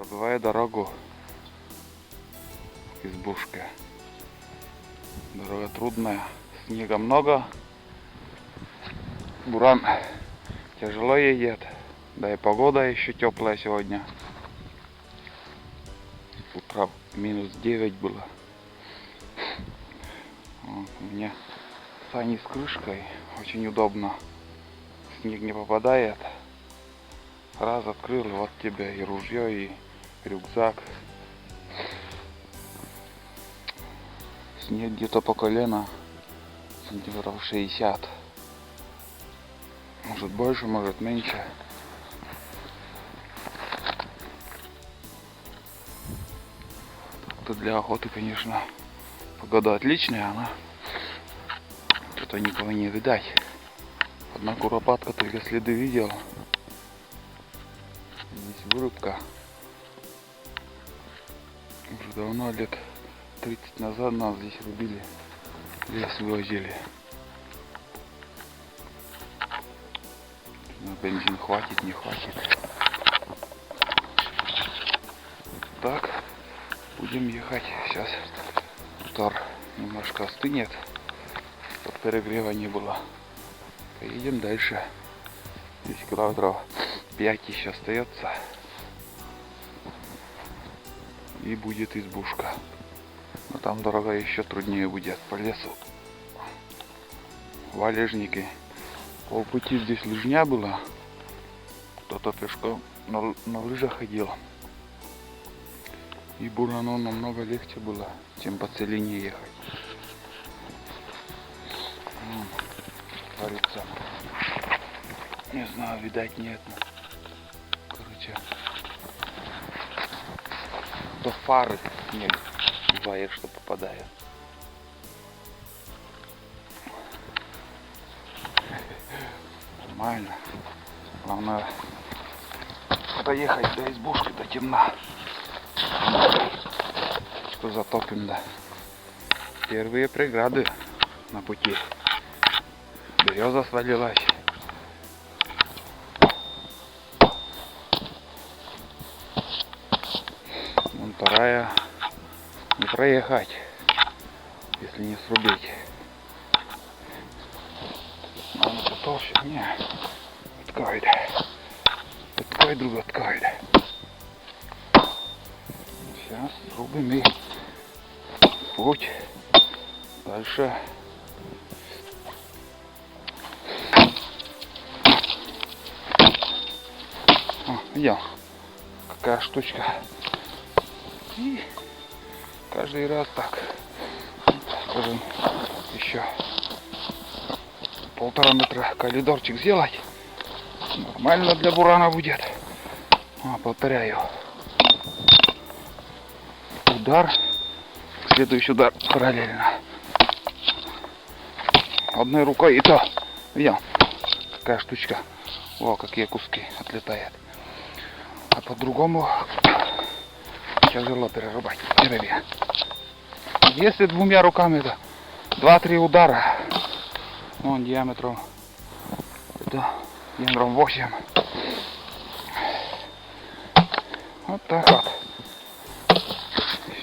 Пробиваю дорогу к избушке. Дорога трудная, снега много. Буран тяжело едет. Да и погода еще теплая сегодня. Утро минус 9 было. Вот, у меня сани с крышкой. Очень удобно. Снег не попадает. Раз открыл, вот тебе и ружье, и рюкзак. Снег где-то по колено, сантиметров 60. Может больше, может меньше. Это для охоты, конечно, погода отличная, но что-то никого не видать. Одна куропатка только следы видел. Здесь вырубка. Уже давно, лет 30 назад нас здесь рубили, лес вывозили. На бензин хватит, не хватит. Так, будем ехать. Сейчас мотор немножко остынет, чтобы перегрева не было. Поедем дальше. Здесь километров 5 еще остается. И будет избушка. Но там дорога еще труднее будет по лесу. Валежники. Полпути здесь лыжня была. Кто-то пешком на лыжах ходил. И бурану намного легче было, чем по целине ехать. Творится. Не знаю, видать нет. Короче, до фары снег бывает, что попадает. Нормально. Главное доехать до избушки до темна. Что затопим, да. Первые преграды на пути. Береза свалилась. Вон вторая. Не проехать, если не срубить. Надо потолще. Не. Откроет. Откроет, друг, откроет. Сейчас срубим и путь. Дальше. О, видел? Какая штучка. И каждый раз так. Скажем, еще 1,5 метра коридорчик сделать. Нормально для бурана будет. Повторяю. Удар. Следующий удар параллельно. Одной рукой и то. Видел? Какая штучка. О, какие куски отлетают. А по-другому тяжело перерубать деревья. Если двумя руками, это 2-3 удара. Вон диаметром. Это диаметром 8. Вот так вот.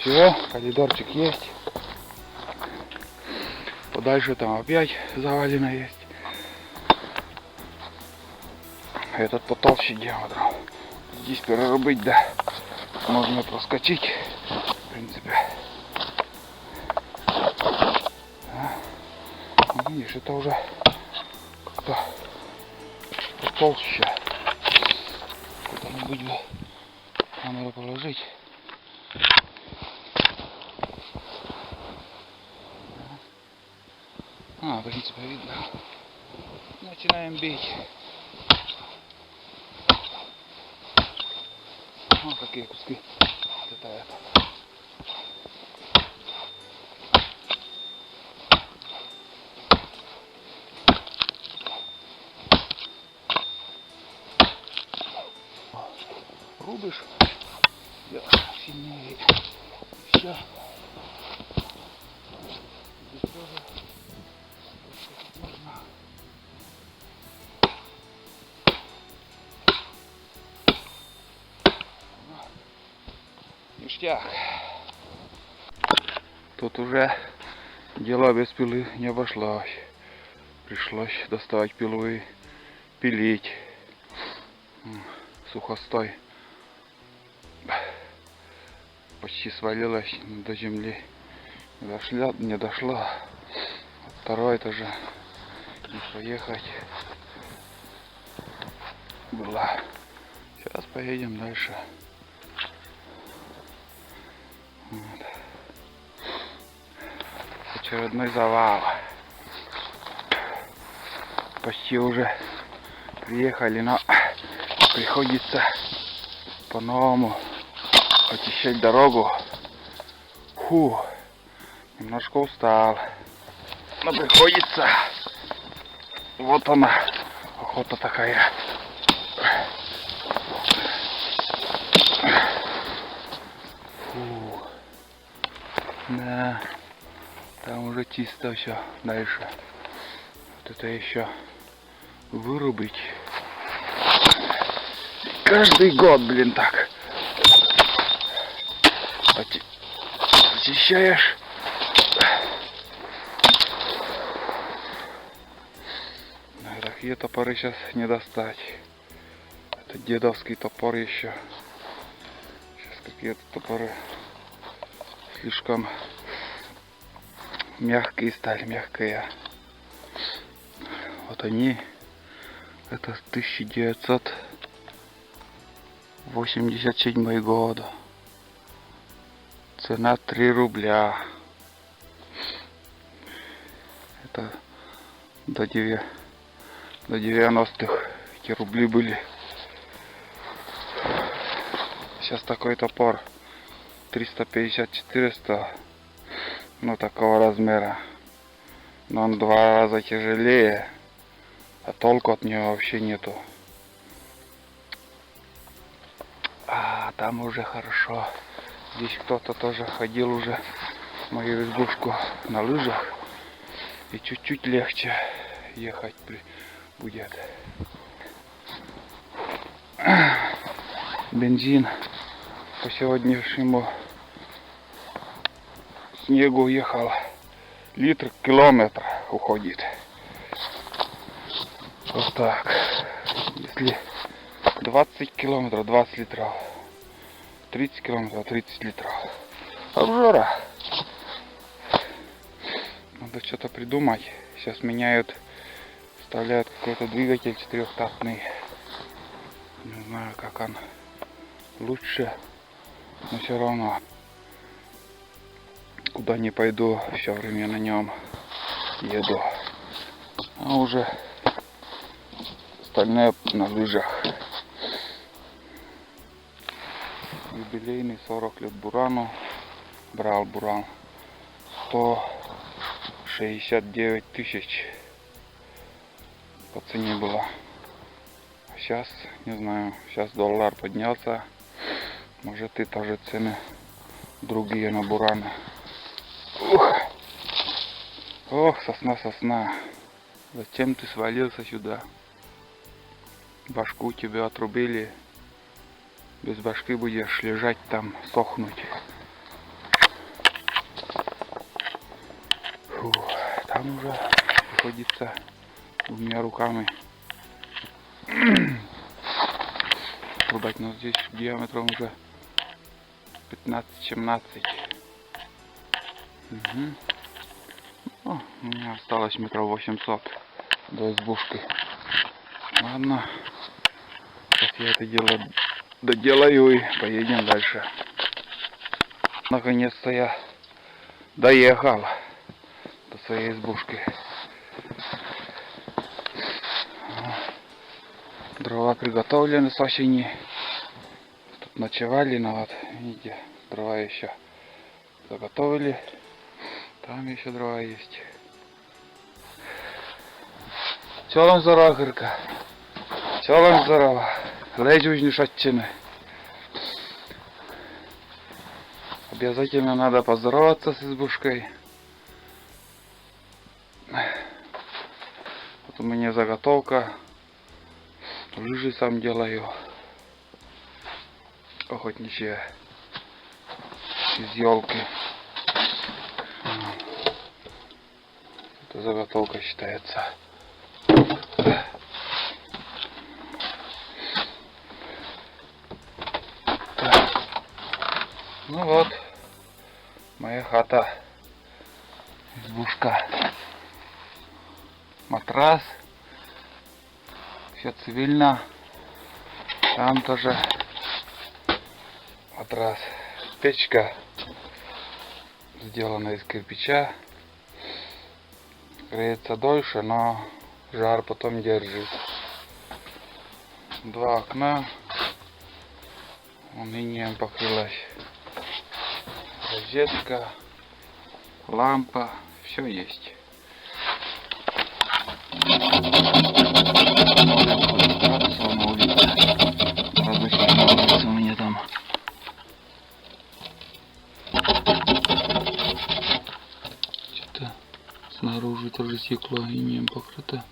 Все, коридорчик есть. Подальше там опять завалено есть. Этот потолще диаметром. Здесь перерубить, да. Можно проскочить. В принципе. Видишь, это уже как-то потолще. Куда-нибудь бы надо положить. В принципе, видно. Начинаем бить. Вот какие куски летают. Рубишь, сильнее. Все. Здесь тоже можно. ништяк. Тут уже дело без пилы не обошлось. Пришлось доставать пилу и пилить. Сухостой почти свалилась до земли. Не дошла. Второй тоже не поехать была. Сейчас поедем дальше. Вот. Очередной завал. Почти уже приехали, но приходится по-новому очищать дорогу. Фу, немножко устал, но приходится. Вот она, охота такая. Фу. Да, там уже чисто все. Дальше вот это еще вырубить. Каждый год, блин, так очищаешь. Такие топоры сейчас не достать. Это дедовский топор еще. Сейчас какие-то топоры слишком мягкие стали, мягкие. Вот они. Это 1987 год. Цена 3 рубля. Это до 90-х эти рубли были. Сейчас такой топор 350-400, ну такого размера. Но он 2 раза тяжелее, а толку от него вообще нету. А там уже хорошо. Здесь кто-то тоже ходил уже в мою избушку на лыжах. И чуть-чуть легче ехать будет. Бензин по сегодняшнему снегу уехал. Литр километр уходит. Вот так. Если 20 километров, 20 литров. 30 километров, 30 литров. Обжора. Надо что-то придумать. Сейчас меняют, вставляют какой-то двигатель четырехтактный. Не знаю, как он лучше, но все равно куда не пойду, все время на нем еду. А уже остальное на лыжах. Юбилейный 40 лет Бурану. Брал Буран 169 тысяч по цене было. Сейчас, не знаю, сейчас доллар поднялся. Может и тоже цены другие на Бураны. Ох, сосна. Зачем ты свалился сюда? Башку тебе отрубили. Без башки будешь лежать там, сохнуть. Фу, там уже приходится 2 руками рубать, но здесь диаметром уже 15-17. Угу. О, у меня осталось 800 до избушки. Ладно, сейчас я это дело доделаю и поедем дальше. Наконец-то я доехал до своей избушки. Дрова приготовлены с осени. Тут ночевали, но вот, видите, дрова еще заготовили. Там еще дрова есть. Чолом здорово, Гырка. Чолом здорово. Ледь узнешатчины. Обязательно надо поздороваться с избушкой. Вот у меня заготовка. Лыжи сам делаю. Охотничьи. из елки. Это заготовка считается. Ну вот, моя хата, избушка, матрас, все цивильно, там тоже матрас, печка сделана из кирпича, греется дольше, но жар потом держит. Два окна, алюминием покрылась. Розетка, лампа, все есть. Градусов на улице. Градусов на улице у меня там. Что-то снаружи тоже стекло алюминием покрыто.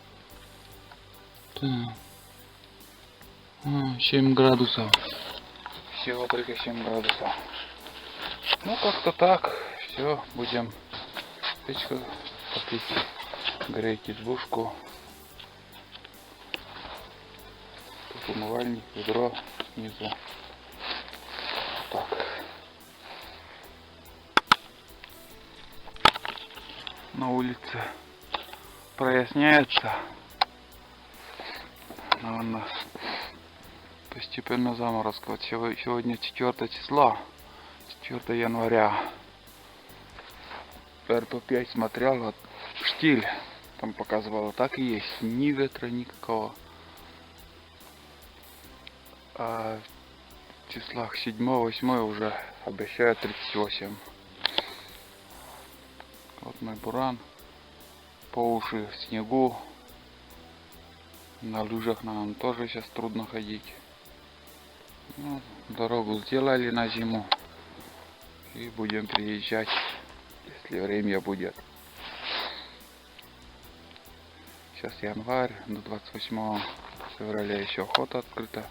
Так. 7 градусов. Всего только 7 градусов. Ну как-то так. Все, будем печку топить, греть избушку. Тут умывальник, ведро снизу. Так. На улице проясняется. Наверное, постепенно заморозка. Вот сегодня 4 число. 4 января. РП5 смотрел, вот штиль там показывало, так и есть, ни ветра никакого. А в числах 7-8 уже обещают 38. Вот мой буран, по уши в снегу, на лыжах нам тоже сейчас трудно ходить. Ну, дорогу сделали на зиму и будем приезжать, если время будет. Сейчас январь, до 28 февраля еще охота открыта.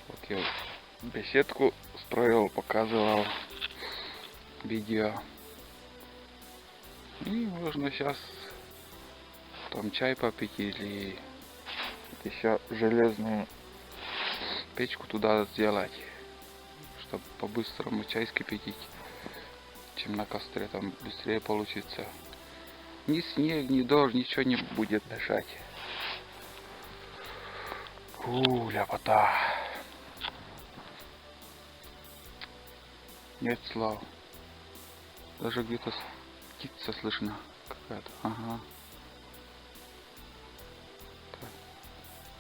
Вот я беседку строил, показывал видео. И можно сейчас там чай попить или еще железную печку туда сделать, чтобы по-быстрому чай скипятить, чем на костре, там быстрее получится. Ни снег, ни дождь, ничего не будет мешать. Ляпота. Нет слов. Даже где-то птица слышно какая-то. Ага. Так.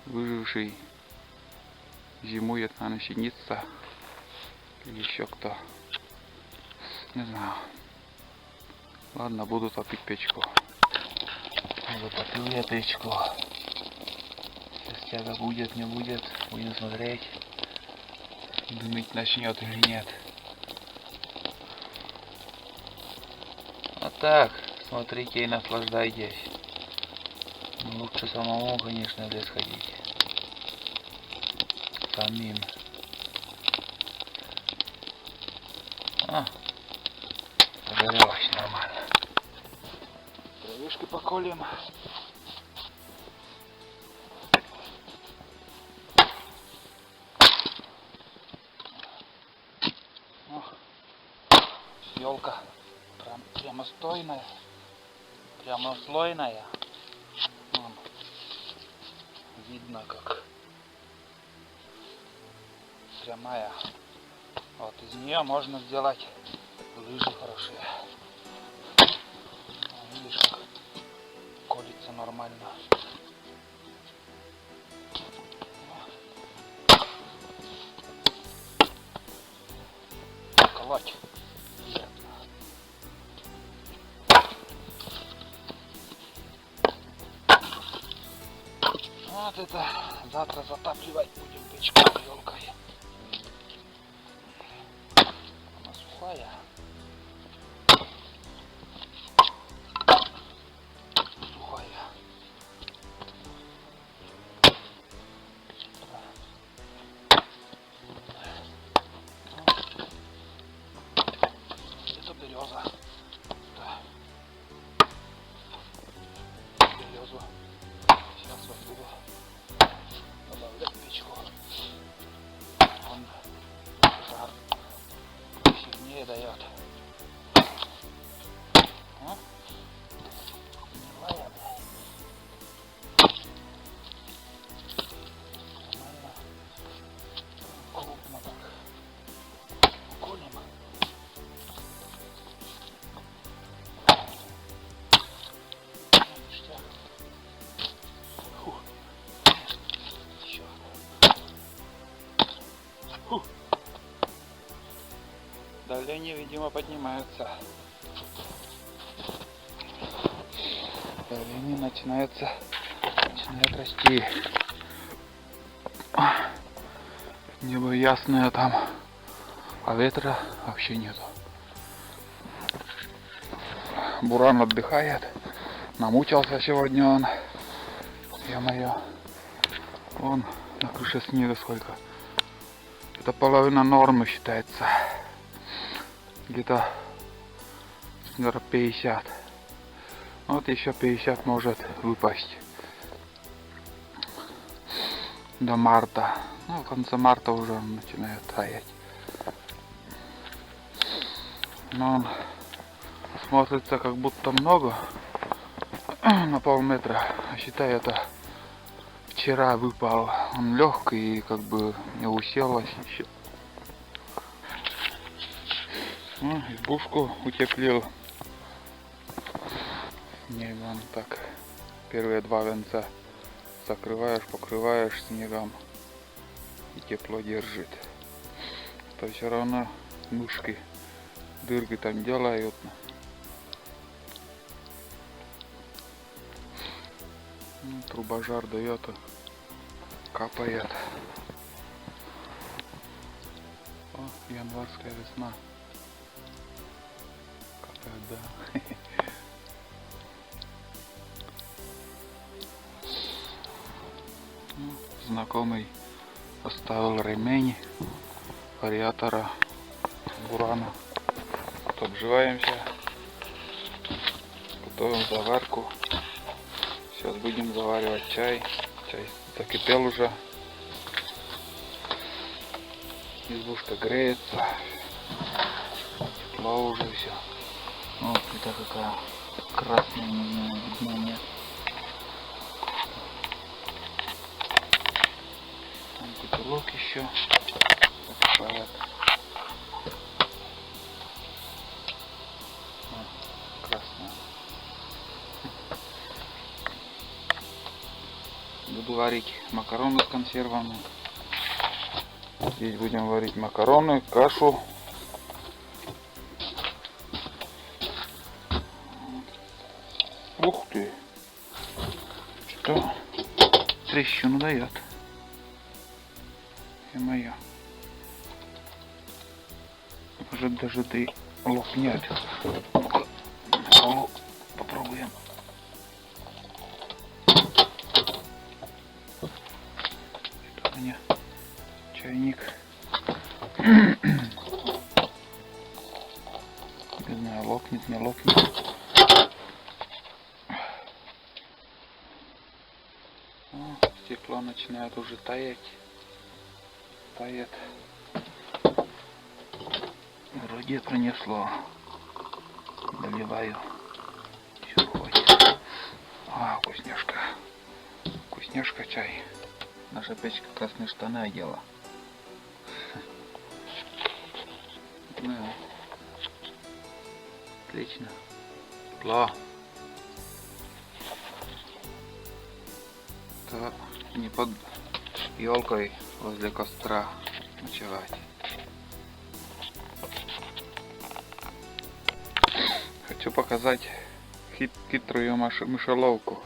Выживший зимует, наверное, синица. Или еще кто. Не знаю. Ладно, буду топить печку. Затопил я печку. Сейчас тяга будет, не будет. Будем смотреть. Дымить начнет или нет. А так, смотрите и наслаждайтесь. Лучше самому, конечно, в лес ходить. Самим. Загорелось нормально. Травишки поколем. Елка прямостойная, прямослойная. Вон, видно как прямая. Вот из нее можно сделать лыжи хорошие. Видишь, как колется нормально. Колоть. Вот это завтра затапливать будем печку елкой. Она сухая. Давление, видимо, поднимается. Давление начинает расти. Небо ясное там, а ветра вообще нету. Буран отдыхает. Намучился сегодня он. Ё-моё. Вон на крыше снега сколько. Это половина нормы считается. Где-то 50. Вот еще 50 может выпасть. До марта. Ну, в конце марта уже он начинает таять. Но он смотрится как будто много. На полметра. А считай, это вчера выпал. Он легкий и как бы не уселось еще. Ну, избушку утеплил. Снегом так. Первые два венца закрываешь, покрываешь снегом. И тепло держит. То все равно мышки дырки там делают. Ну, трубожар дает, капает. О, январская весна. Капает, да. Ну, знакомый оставил ремень вариатора бурана. Обживаемся, готовим заварку. Сейчас будем заваривать чай. Чай закипел уже. Избушка греется. Тепло уже все. О, плита какая красная, не знаю, видно нет. Там котелок еще. Закипает. Красная. Буду варить макароны с консервами. Здесь будем варить макароны, кашу. Ух ты! Что? Трещину дает. Ё-моё. Может даже ты лопнет. Попробуем. Что у меня чайник. Не знаю, лопнет, не лопнет. О, стекло начинает уже таять. Тает. Вроде пронесло. Доливаю. Все хватит. А, вкусняшка. Вкусняшка чай. Наша печка красные штаны одела. Ну, отлично. Тепло. То не под елкой возле костра ночевать. Хочу показать хитрую мышеловку.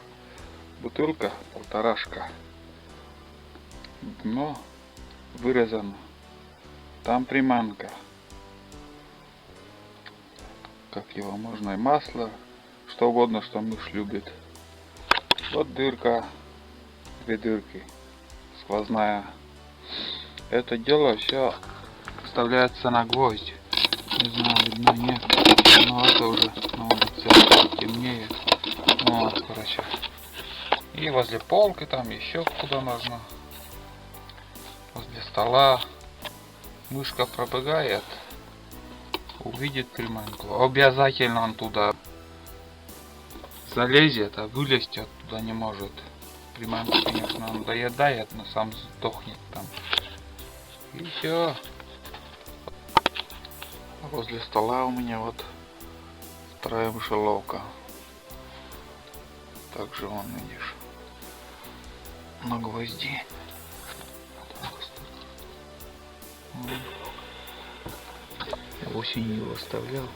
Бутылка полторашка. Дно вырезано. Там приманка. Как его можно и масло, что угодно, что мышь любит. Вот дырка, две дырки, сквозная. Это дело все вставляется на гвоздь. Не знаю, видно нет. Но это уже на улице темнее. Вот, короче. И возле полки там еще куда можно. Возле стола. Мышка пробегает. Увидит приманку. Обязательно он туда залезет, а вылезти оттуда не может. Приманку, конечно, он доедает, но сам сдохнет там. И все. Возле стола у меня вот вторая мышеловка. Также вон, видишь, на гвозди. Я осенью его оставлял.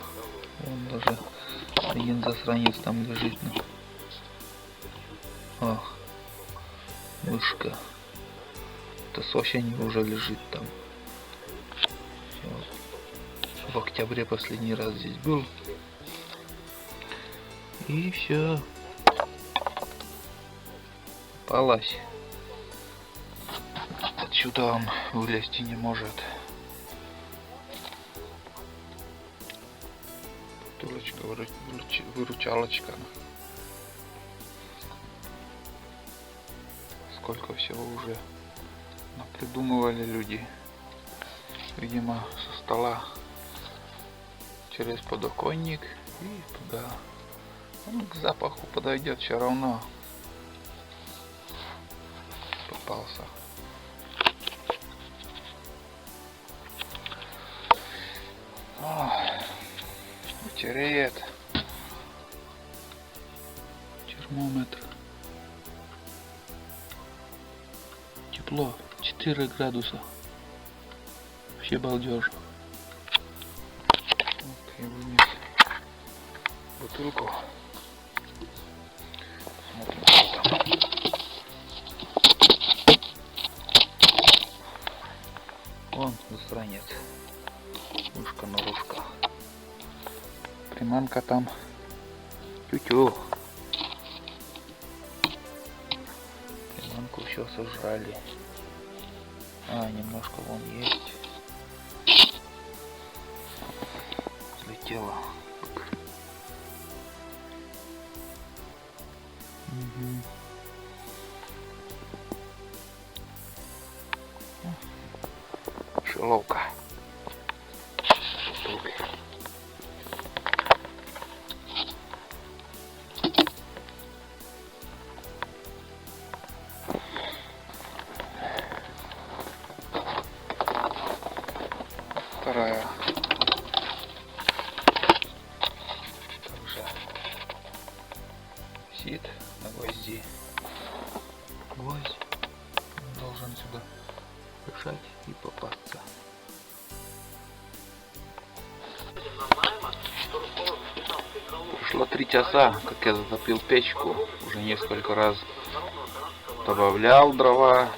Он даже один засранец там лежит. О, мышка. Это с осени уже лежит там. В октябре последний раз здесь был. И все. Попалась. Отсюда он вылезти не может. Тулочка, выручалочка. Сколько всего уже напридумывали люди. Видимо, со стола через подоконник и туда. Он к запаху подойдет все равно. Попался. Вечереет. Термометр. Тепло. 4 градуса. Вообще балдеж. Вот я вынес бутылку. Смотрим, что там. Вон засранец. Ушка-нарушка. Приманка там. Тю-тю. Приманку все сожрали. Немножко вон есть. Взлетела. Шеловка. Вторая. Также сидит на гвозди. Гвоздь должен сюда дышать и попасться. Прошло 3 часа, как я затопил печку. Уже несколько раз добавлял дрова.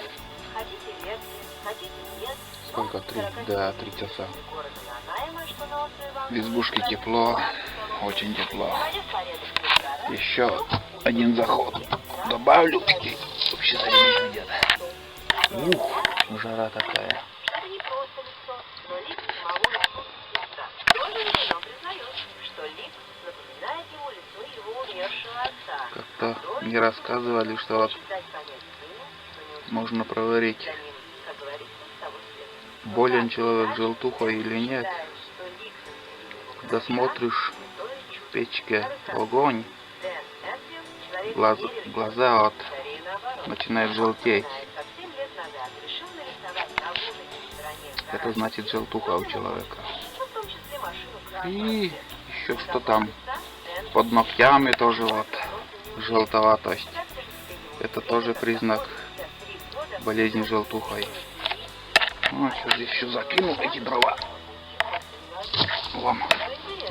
Сколько? 3? Да, 3 часа. В избушке тепло, очень тепло. Еще один заход добавлю. Вообще заебись где-то. Жара такая. Как-то мне рассказывали, что вот можно проверить, болен человек желтухой или нет. Когда смотришь в печке огонь, глаза вот начинают желтеть. Это значит желтуха у человека. И еще что там под ногтями тоже вот желтоватость. Это тоже признак болезни желтухой. Сейчас здесь еще закину эти дрова. Вон,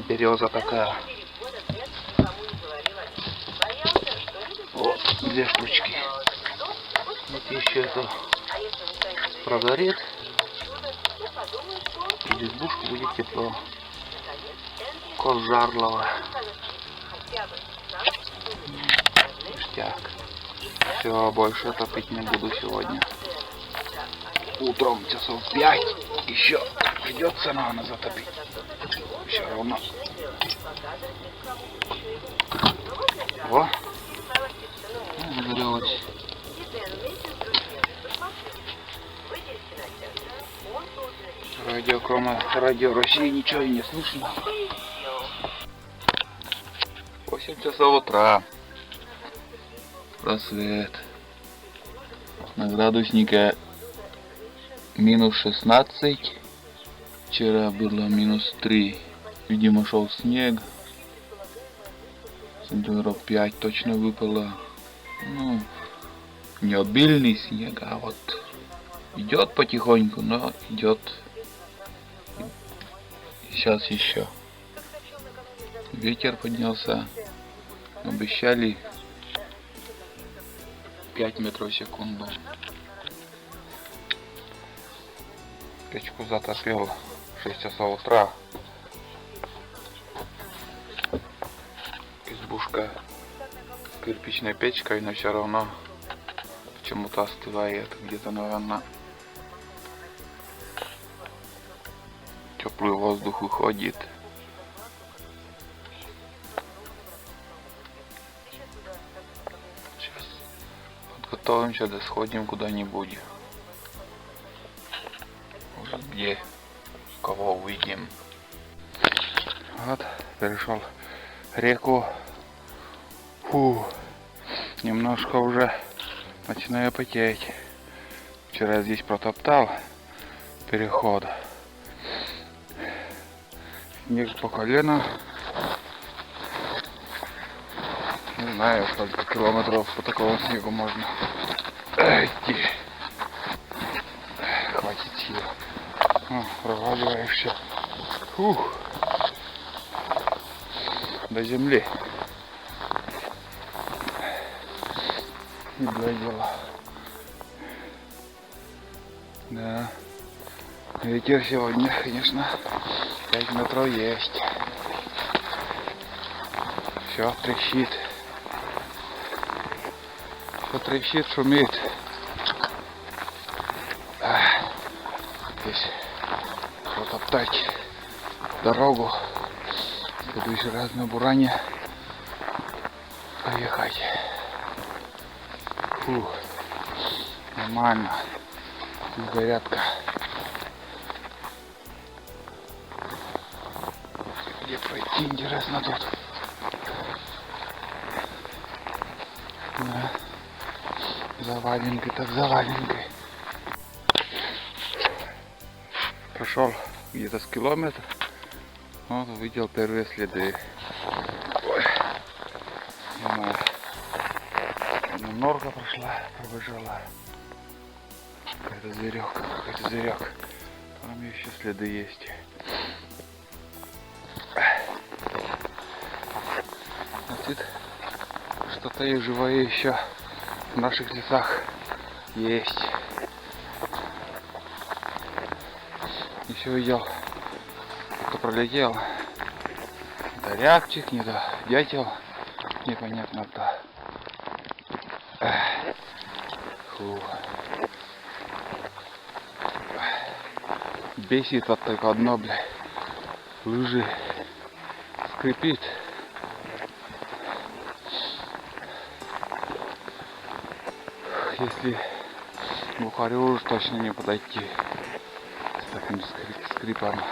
береза такая. Вот, 2 штучки. Вот еще это прогорит. И в избушку будет тепло. Кожарлова. Ништяк. Все, больше топить не буду сегодня. Утром часов 5 еще придется, наверное, затопить. Все равно. Во. Нагрелось. Радио, кроме радио России, ничего и не слышно. 8 часов утра. Рассвет. На градуснике минус 16. Вчера было минус 3. Видимо, шел снег. Сантиметров 5 точно выпало. Ну, не обильный снег, а вот идет потихоньку, но идет. Сейчас еще. Ветер поднялся. Обещали 5 метров в секунду. Печку затопил в 6 часов утра. Избушка с кирпичной печкой, но все равно почему-то остывает. Где-то, наверное, теплый воздух уходит. Сейчас подготовимся, да сходим куда-нибудь. Может, где кого увидим. Вот, перешел реку. Фу, немножко уже начинаю потеть. Вчера здесь протоптал переход. Снег по колено. Не знаю, сколько километров по такому снегу можно идти. Хватит сил. Проваливаешься. Фух. До земли. И дело. Да. Ветер сегодня, конечно, 5 метров есть. Все трещит. Все трещит, шумит. Здесь протоптать дорогу. В следующий раз на буране поехать. Фу, нормально. Зарядка. Где пройти, интересно тут? Да. Заваленкой, так заваленкой. Прошел где-то с километр. Вот увидел первые следы. Ой. Норка прошла, пробежала. Какой-то зверек. Там еще следы есть. Значит, что-то и живое еще в наших лесах есть. Еще видел, кто пролетел. Не то рябчик, не то дятел, непонятно кто. Фу. Бесит вот только одно, блядь. Лыжи скрипит. Если бухарю уж точно не подойти с таким скрипом.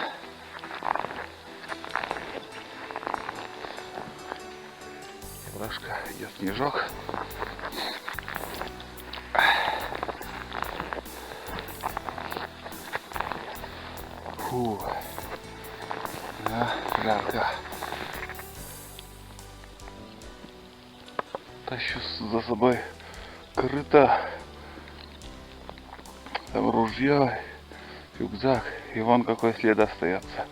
Немножко идет снежок. Фу. Да, жарко. Тащу за собой корыто, там ружье, рюкзак, и вон какой след остается.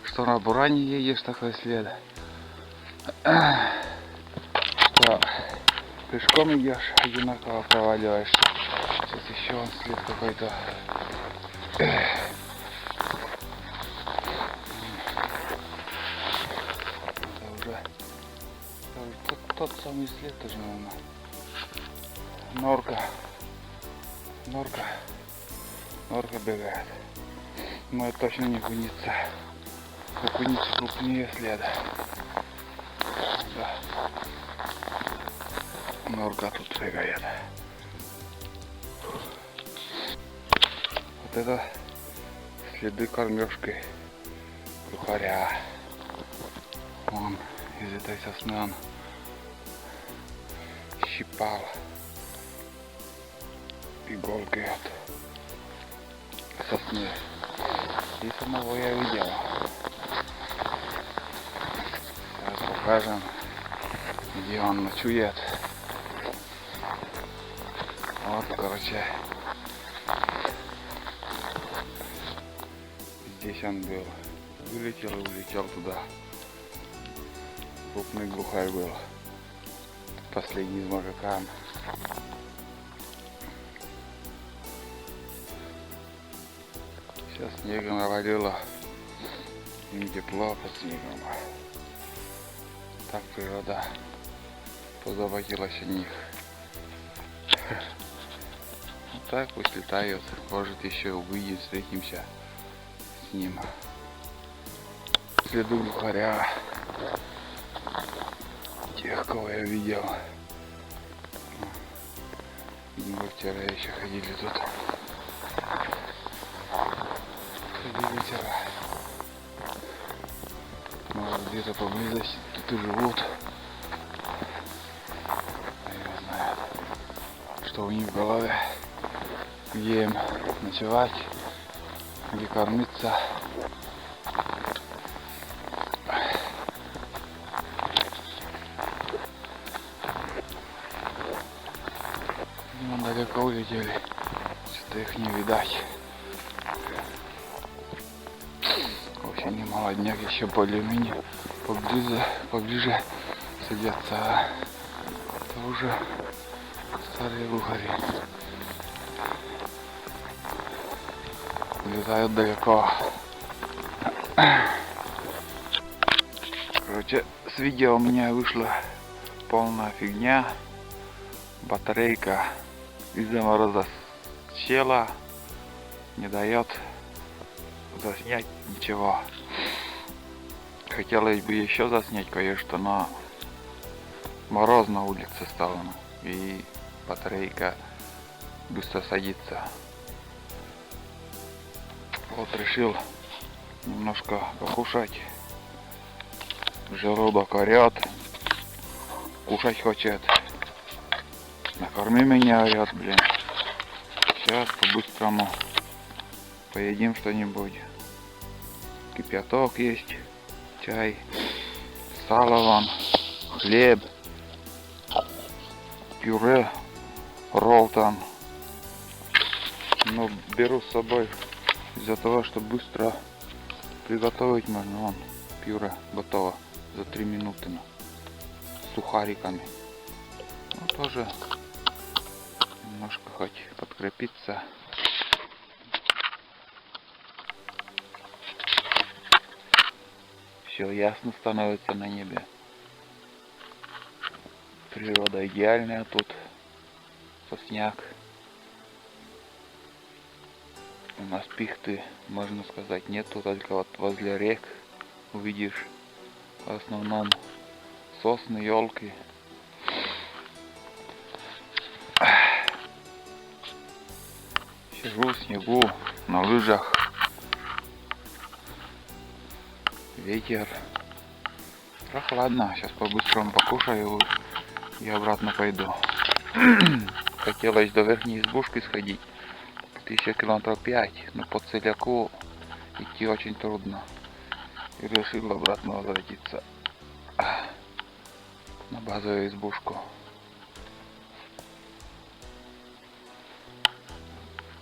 Что на буране едешь, такой след. Что пешком идешь, одинаково проваливаешься. Сейчас еще он след какой-то. Тот самый след тоже, наверное. Норка бегает. Но это точно не куница. У куницы крупнее следа. Да. Норка тут бегает. Вот это следы кормежки глухаря. Вон из этой сосны он щипал иголкой от сосны. И самого я видел. Сейчас покажем, где он ночует. Вот, короче, здесь он был. Вылетел и улетел туда. Крупный глухарь был. Последний из мужикан. Сейчас снегом навалило. Им тепло под снегом. Так природа позаботилась о них. Вот так пусть летают. Может еще увидим, встретимся с ним. Следу глухаря. Тех, кого я видел. Мы вчера еще ходили тут. Ходили вчера. Может где-то поблизости тут и живут. Я знаю, что у них в голове. Где им ночевать, где кормиться. Ну, далеко улетели. Что-то их не видать. Очень молодняк еще более-менее поближе садятся. А это уже старые глухари. Летают далеко. Короче, с видео у меня вышла полная фигня. Батарейка из-за мороза села, не дает заснять ничего. Хотелось бы еще заснять кое-что, но мороз на улице стало, и батарейка быстро садится. Вот решил немножко покушать. Желудок орет, кушать хочет. Накорми меня, орет, блин. Сейчас по-быстрому поедим что-нибудь. Кипяток есть, чай, сало вон, хлеб, пюре, ролтон. Но беру с собой из-за того, что быстро приготовить можно. Вон, пюре готово за 3 минуты. С сухариками. Ну, тоже немножко хоть подкрепиться. Все ясно становится на небе. Природа идеальная тут. Сосняк. У нас пихты, можно сказать, нету, только вот возле рек увидишь в основном сосны, елки. Сижу в снегу, на лыжах. Ветер. Прохладно. Сейчас по-быстрому покушаю и обратно пойду. Хотелось до верхней избушки сходить. 1000 километров 5, но по целяку идти очень трудно. И решил обратно возвратиться на базовую избушку.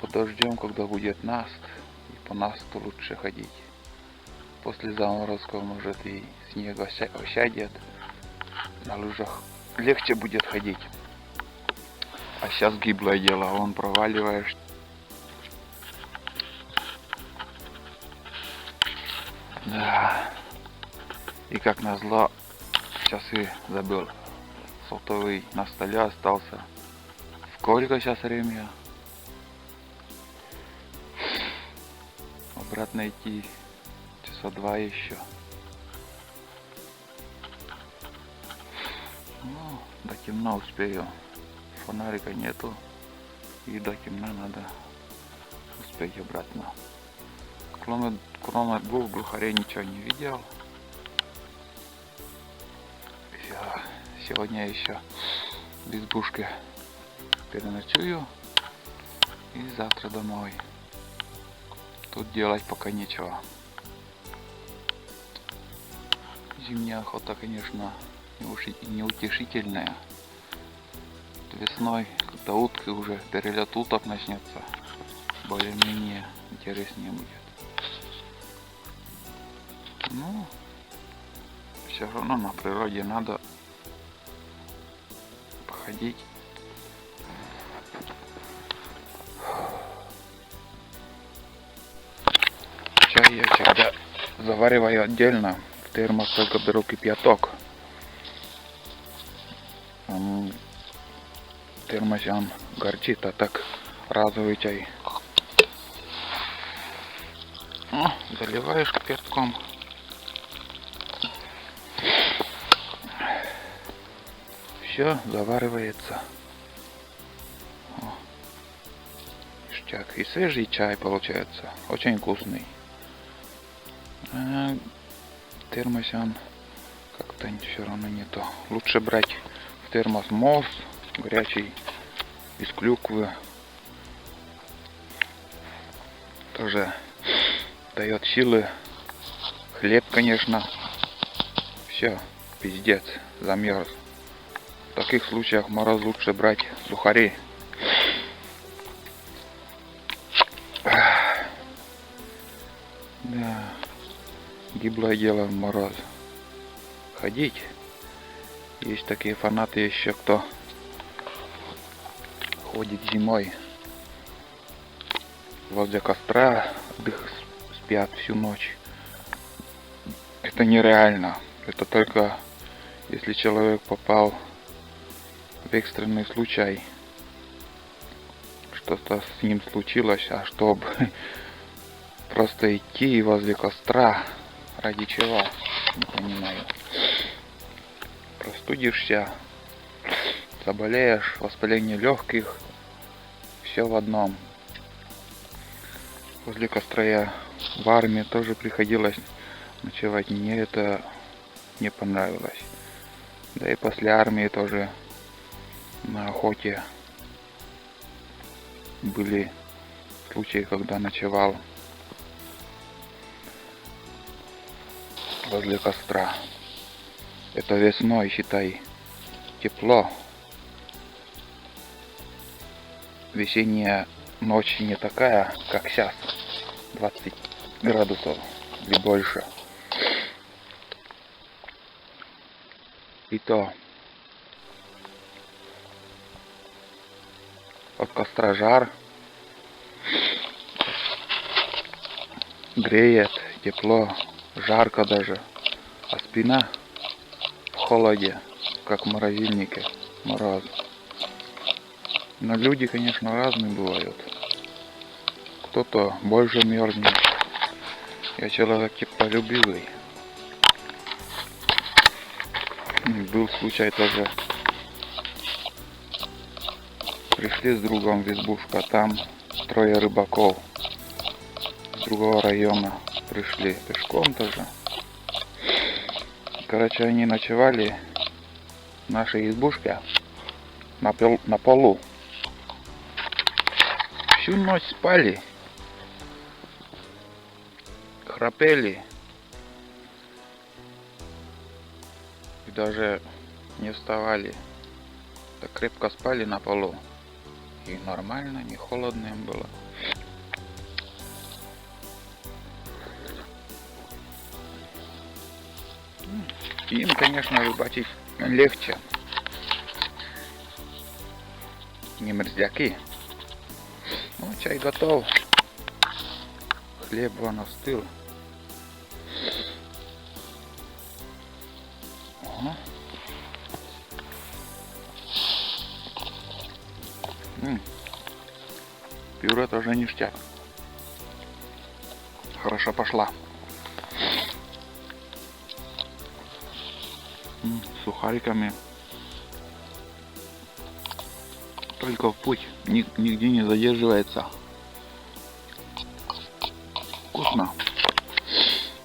Подождем, когда будет наст, и по насту лучше ходить. После заморозков, может, и снег осядет, на лыжах легче будет ходить. А сейчас гиблое дело, вон проваливаешь. Да. И как назло, часы забыл. Сотовый на столе остался. Сколько сейчас время? Обратно идти часа 2 еще. Ну, до темна успею. Фонарика нету. И до темна надо успеть обратно. Кроме 2 глухарей ничего не видел. Сегодня еще в избушке переночую и завтра домой. Тут делать пока нечего. Зимняя охота, конечно, неутешительная. Весной, когда утки уже, перелет уток начнется, более-менее интереснее будет. Ну, все равно на природе надо походить. Чай я всегда завариваю отдельно. В термос только беру кипяток. В термосе он горчит, а так разовый чай. Заливаешь кипятком. Все заваривается. Ништяк. И свежий чай получается. Очень вкусный. А в термосе он как-то все равно не то. Лучше брать в термос морс горячий из клюквы. Тоже дает силы. Хлеб, конечно. Все, пиздец, замерз. В таких случаях мороз лучше брать сухари. Да, гиблое дело в мороз. Ходить. Есть такие фанаты еще, кто ходит зимой возле костра, спят всю ночь. Это нереально. Это только если человек попал в экстренный случай, что-то с ним случилось, а чтобы просто идти возле костра, ради чего, не понимаю. Простудишься, заболеешь, воспаление легких, все в одном. Возле костра я в армии тоже приходилось ночевать, мне это не понравилось. Да и после армии тоже на охоте были случаи, когда ночевал возле костра. Это весной, считай, тепло. Весенняя ночь не такая, как сейчас, 20 градусов или больше. И то от костра жар, греет, тепло, жарко даже, а спина в холоде, как в морозильнике, мороз. Но люди, конечно, разные бывают. Кто-то больше мерзнет. Я человек теплолюбивый. Был случай тоже. Пришли с другом в избушку, а там 3 рыбаков с другого района пришли пешком тоже. Короче, они ночевали в нашей избушке на полу. Всю ночь спали, храпели и даже не вставали. Так крепко спали на полу. И нормально, не холодно им было. Им, конечно, рыбачить легче. Не мерзляки. Ну, чай готов. Хлеб вон остыл. Ага. Пюре тоже ништяк. Хорошо пошла. С сухариками. Только в путь. Нигде не задерживается. Вкусно.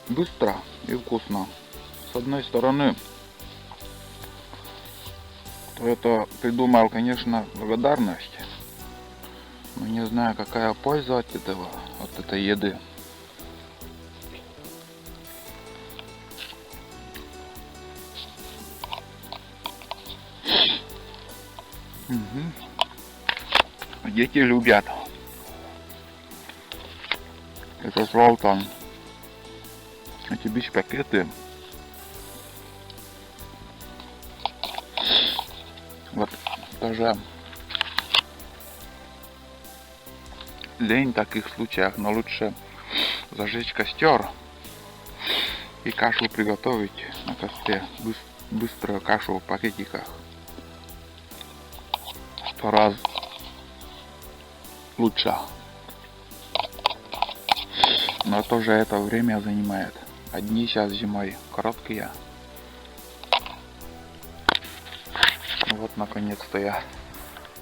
Быстро и вкусно. С одной стороны, кто это придумал, конечно, благодарность. Но не знаю, какая польза от этого, от этой еды. Дети любят. Это Золтан. Эти бич-пакеты. Вот тоже лень в таких случаях, но лучше зажечь костер и кашу приготовить на костре. Быструю кашу в пакетиках. 100 раз лучше. Но тоже это время занимает. Одни сейчас зимой короткие. Вот наконец-то я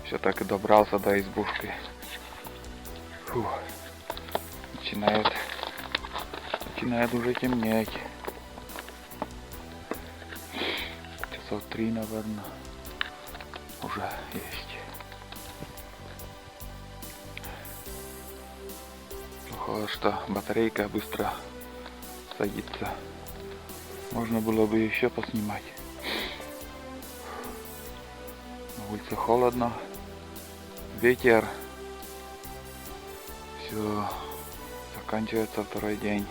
все-таки добрался до избушки. Фух. Начинает уже темнеть. Часов 3, наверное, уже есть. Похоже, что батарейка быстро садится. Можно было бы еще поснимать. На улице холодно, ветер. Все, заканчивается второй день.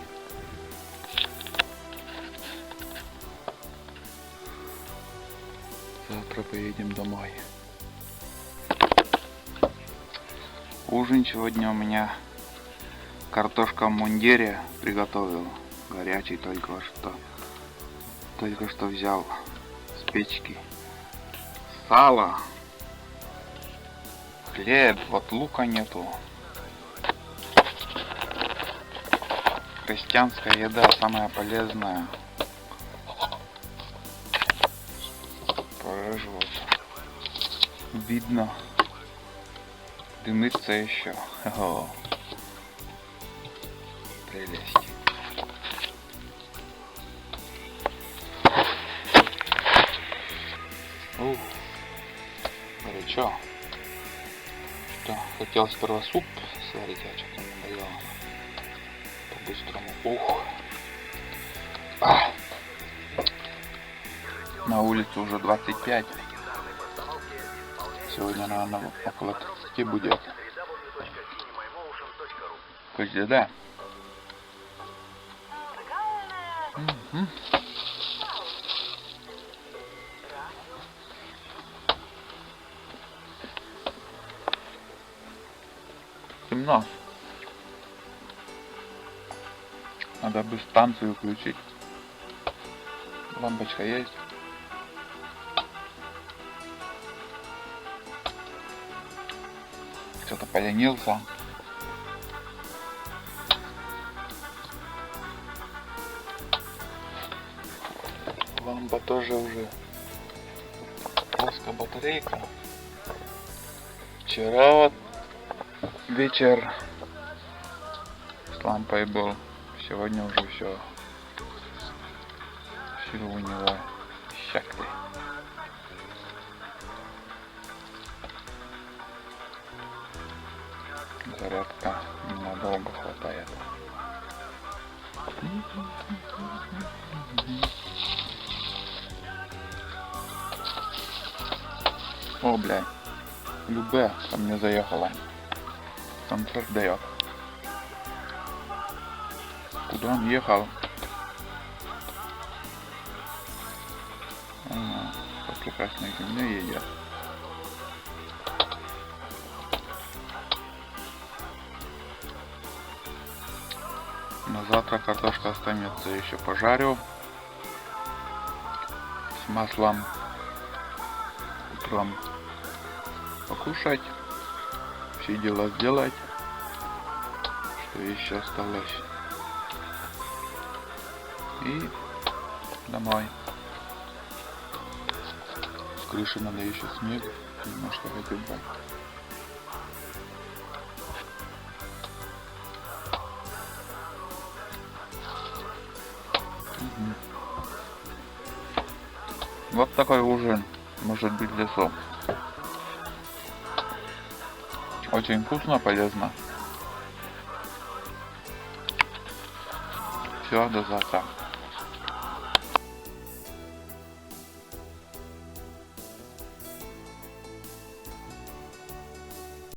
Завтра поедем домой. Ужин сегодня у меня картошка в мундире приготовил. Горячий только что взял с печки. Сало. Хлеб. Вот лука нету. Крестьянская еда самая полезная. Тоже вот видно. Дымится еще. О, прелесть. Ух, горячо. Что, хотел сперва суп сварить, а что-то не надоело. По-быстрому. Ух. На улице уже 25. Сегодня, наверное, около 30 будет. Почти, да. Темно. Надо бы станцию включить. Лампочка есть. Что-то поленился. Лампа тоже уже плоская батарейка. Вчера вот вечер с лампой был. Сегодня уже все. Силы у него иссякли. Зарядка ненадолго хватает. О, бля. Любэ ко мне заехала. Концерт дает. Куда он ехал? По прекрасной земле едет. На завтра картошка останется, еще пожарю с маслом. Утром покушать, все дела сделать, что еще осталось, и домой. С крыши надо еще снег немножко выгребать. Вот такой ужин может быть в лесу. Очень вкусно, полезно. Все, до завтра.